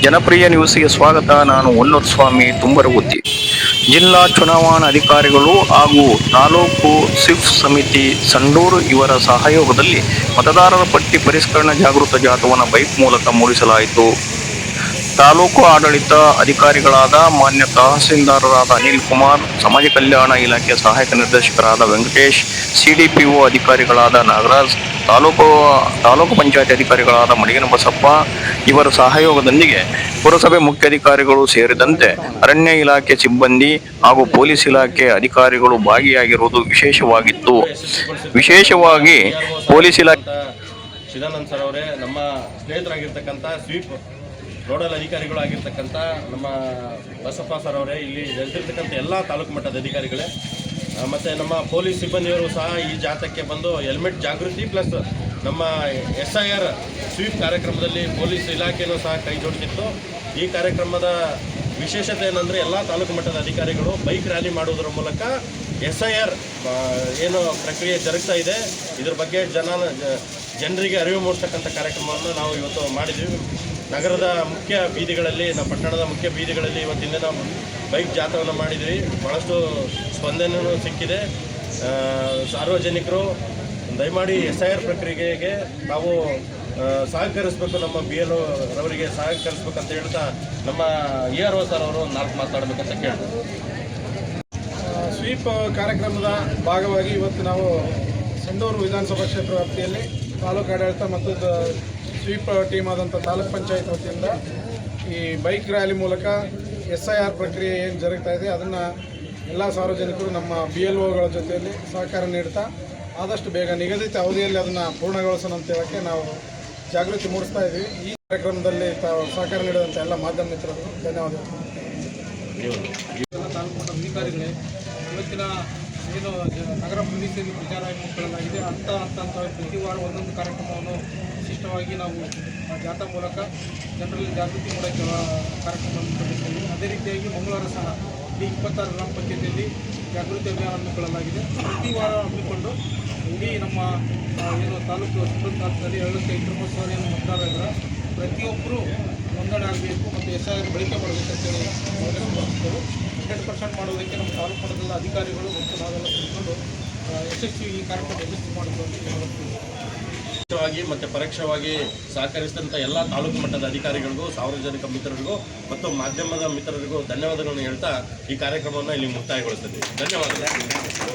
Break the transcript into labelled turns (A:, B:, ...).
A: ಜನಪ್ರಿಯ ನ್ಯೂಸ್ಗೆ ಸ್ವಾಗತ. ನಾನು ಹೊನ್ನೂರು ಸ್ವಾಮಿ ತುಂಬರಗುತ್ತಿ. ಜಿಲ್ಲಾ ಚುನಾವಣಾಧಿಕಾರಿಗಳು ಹಾಗೂ ತಾಲೂಕು ಸ್ವಿಫ್ಟ್ ಸಮಿತಿ ಸಂಡೂರು ಇವರ ಸಹಯೋಗದಲ್ಲಿ ಮತದಾರರ ಪಟ್ಟಿ ಪರಿಷ್ಕರಣಾ ಜಾಗೃತ ಜಾಥಾವನ್ನು ಬೈಕ್ ಮೂಲಕ ಮೂಡಿಸಲಾಯಿತು. ತಾಲೂಕು ಆಡಳಿತ ಅಧಿಕಾರಿಗಳಾದ ಮಾನ್ಯ ತಹಸೀಲ್ದಾರರಾದ ಅನಿಲ್ ಕುಮಾರ್, ಸಮಾಜ ಕಲ್ಯಾಣ ಇಲಾಖೆ ಸಹಾಯಕ ನಿರ್ದೇಶಕರಾದ ವೆಂಕಟೇಶ್, ಸಿಡಿಪಿಒ ಅಧಿಕಾರಿಗಳಾದ ನಾಗರಾಜ್, ತಾಲೂಕು ಪಂಚಾಯತ್ ಅಧಿಕಾರಿಗಳಾದ ಮಡಿಗನ ಬಸಪ್ಪ ಇವರ ಸಹಯೋಗದೊಂದಿಗೆ ಪುರಸಭೆ ಮುಖ್ಯಾಧಿಕಾರಿಗಳು ಸೇರಿದಂತೆ ಅರಣ್ಯ ಇಲಾಖೆ ಸಿಬ್ಬಂದಿ ಹಾಗೂ ಪೊಲೀಸ್ ಇಲಾಖೆ ಅಧಿಕಾರಿಗಳು ಭಾಗಿಯಾಗಿರುವುದು ವಿಶೇಷವಾಗಿತ್ತು. ವಿಶೇಷವಾಗಿ ಪೊಲೀಸ್ ಇಲಾಖೆ
B: ಚಿದಾನಂದ್ ಸರ್ ಅವರೇ, ನಮ್ಮ ಸ್ನೇಹಿತರಾಗಿರ್ತಕ್ಕಂಥ ಸ್ವೀಪ್ ನೋಡಲ್ ಅಧಿಕಾರಿಗಳು ಆಗಿರ್ತಕ್ಕಂಥ ನಮ್ಮ ಬಸಪ್ಪ ಸರ್ ಅವರೇ, ಇಲ್ಲಿ ನೆಲೆಸಿರ್ತಕ್ಕಂಥ ಎಲ್ಲ ತಾಲೂಕು ಮಟ್ಟದ ಅಧಿಕಾರಿಗಳೇ ಮತ್ತು ನಮ್ಮ ಪೊಲೀಸ್ ಸಿಬ್ಬಂದಿಯವರು ಸಹ ಈ ಜಾಥಾಕ್ಕೆ ಬಂದು ಹೆಲ್ಮೆಟ್ ಜಾಗೃತಿ ಪ್ಲಸ್ ನಮ್ಮ SIR ಸ್ವೀಪ್ ಕಾರ್ಯಕ್ರಮದಲ್ಲಿ ಪೊಲೀಸ್ ಇಲಾಖೆಯೂ ಸಹ ಕೈ ಜೋಡಿಸಿತ್ತು. ಈ ಕಾರ್ಯಕ್ರಮದ ವಿಶೇಷತೆ ಏನಂದರೆ ಎಲ್ಲ ತಾಲೂಕು ಮಟ್ಟದ ಅಧಿಕಾರಿಗಳು ಬೈಕ್ ರ್ಯಾಲಿ ಮಾಡುವುದರ ಮೂಲಕ SIR ಏನು ಪ್ರಕ್ರಿಯೆ ಜರುಗ್ತಾ ಇದೆ ಇದ್ರ ಬಗ್ಗೆ ಜನರಿಗೆ ಅರಿವು ಮೂಡಿಸ್ತಕ್ಕಂಥ ಕಾರ್ಯಕ್ರಮವನ್ನು ನಾವು ಇವತ್ತು ಮಾಡಿದ್ದೀವಿ. ನಗರದ ಮುಖ್ಯ ಬೀದಿಗಳಲ್ಲಿ, ನಮ್ಮ ಪಟ್ಟಣದ ಮುಖ್ಯ ಬೀದಿಗಳಲ್ಲಿ ಇವತ್ತಿನ ದಿನ ಬೈಕ್ ಜಾಥಾವನ್ನು ಮಾಡಿದ್ವಿ. ಭಾಳಷ್ಟು ಸ್ಪಂದನೆಯೂ ಸಿಕ್ಕಿದೆ. ಸಾರ್ವಜನಿಕರು ದಯಮಾಡಿ SIR ಪ್ರಕ್ರಿಯೆಗೆ ನಾವು ಸಹಕರಿಸಬೇಕು, ನಮ್ಮ BLO ರವರಿಗೆ ಸಹಕರಿಸಬೇಕಂತ ಹೇಳ್ತಾ ನಮ್ಮ ERO ಸರ್ ಅವರು 4 ಮಾತಾಡಬೇಕಂತ ಕೇಳ್ತಾರೆ.
C: ಸ್ವೀಪ್ ಕಾರ್ಯಕ್ರಮದ ಭಾಗವಾಗಿ ಇವತ್ತು ನಾವು ಸಂಡೂರು ವಿಧಾನಸಭಾ ಕ್ಷೇತ್ರ ವ್ಯಾಪ್ತಿಯಲ್ಲಿ ತಾಲೂಕು ಆಡಳಿತ ಮತ್ತು ಸ್ವೀಪ್ ಟೀಮ್ ಆದಂಥ ತಾಲೂಕ್ ಪಂಚಾಯತ್ ವತಿಯಿಂದ ಈ ಬೈಕ್ ರ್ಯಾಲಿ ಮೂಲಕ SIR ಪ್ರಕ್ರಿಯೆ ಏನು ಜರುಗ್ತಾ ಇದೆ ಅದನ್ನು ಎಲ್ಲ ಸಾರ್ವಜನಿಕರು ನಮ್ಮ BLOಗಳ ಜೊತೆಯಲ್ಲಿ ಸಹಕಾರ ನೀಡ್ತಾ ಆದಷ್ಟು ಬೇಗ ನಿಗದಿತ ಅವಧಿಯಲ್ಲಿ ಅದನ್ನು ಪೂರ್ಣಗೊಳಿಸೋಣ ಅಂತ ಹೇಳೋಕ್ಕೆ ನಾವು ಜಾಗೃತಿ ಮೂಡಿಸ್ತಾ ಇದ್ದೀವಿ. ಈ ಕಾರ್ಯಕ್ರಮದಲ್ಲಿ ತಾವು ಸಹಕಾರ ನೀಡಿದಂಥ ಎಲ್ಲ ಮಾಧ್ಯಮ ಮಿತ್ರರು ಧನ್ಯವಾದಗಳು.
D: ತಾಲೂಕು ಮಟ್ಟದ ಅಧಿಕಾರಿಗಳೇ, ಇವತ್ತಿನ ಏನು ನಗರ ಪೊಲೀಸಲ್ಲಿ ಪ್ರಚಾರ ಹಮ್ಮಿಕೊಳ್ಳಲಾಗಿದೆ ಅಂತ ಪ್ರತಿ ವಾರ ಒಂದೊಂದು ಕಾರ್ಯಕ್ರಮವನ್ನು ವಿಶಿಷ್ಟವಾಗಿ ನಾವು ಜಾಥಾ ಮೂಲಕ ಜನರಲ್ಲಿ ಜಾಗೃತಿ ಮೂಡೋಕ್ಕೆ ಕಾರ್ಯಕ್ರಮವನ್ನು ಹಮ್ಮಿಕೊಂಡಿದ್ದೇವೆ. ಅದೇ ರೀತಿಯಾಗಿ ಮಂಗಳವಾರ ಸಹ ಇಡೀ 26 ಗ್ರಾಮ ಪಂಚಾಯತಿಯಲ್ಲಿ ಜಾಗೃತಿ ಅಭಿಯಾನ ಹಮ್ಮಿಕೊಳ್ಳಲಾಗಿದೆ. ಪ್ರತಿ ವಾರ ಹಮ್ಮಿಕೊಂಡು ಇಡೀ ನಮ್ಮ ಏನು ತಾಲೂಕು ತಾಲೂಕಿನಲ್ಲಿ 250 ಏನು ಮತದಾರರ ಪ್ರತಿಯೊಬ್ಬರು ನೋಂದಣಿ ಆಗಬೇಕು ಮತ್ತು SIR ಬಳಕೆ ಮಾಡಬೇಕಂತೇಳಿ ಬರ್ತೇವೆ. 100% ಮಾಡೋದಕ್ಕೆ ನಮ್ಮ ತಾಲೂಕು ಮಟ್ಟದ ಅಧಿಕಾರಿಗಳು ಮತ್ತು ನಾವೆಲ್ಲ ತಿಳ್ಕೊಂಡು ಯಶಸ್ವಿ ಈ ಕಾರ್ಯಕ್ರಮ ಯಶಸ್ವಿ ಮಾಡಬೇಕು
B: ಮತ್ತು ಪರೋಕ್ಷವಾಗಿ ಸಹಕರಿಸಿದಂಥ ಎಲ್ಲ ತಾಲೂಕು ಮಟ್ಟದ ಅಧಿಕಾರಿಗಳಿಗೂ, ಸಾರ್ವಜನಿಕ ಮಿತ್ರರಿಗೂ ಮತ್ತು ಮಾಧ್ಯಮದ ಮಿತ್ರರಿಗೂ ಧನ್ಯವಾದಗಳನ್ನು ಹೇಳ್ತಾ ಈ ಕಾರ್ಯಕ್ರಮವನ್ನು ಇಲ್ಲಿ ಮುಕ್ತಾಯಗೊಳಿಸ್ತೀವಿ. ಧನ್ಯವಾದಗಳು.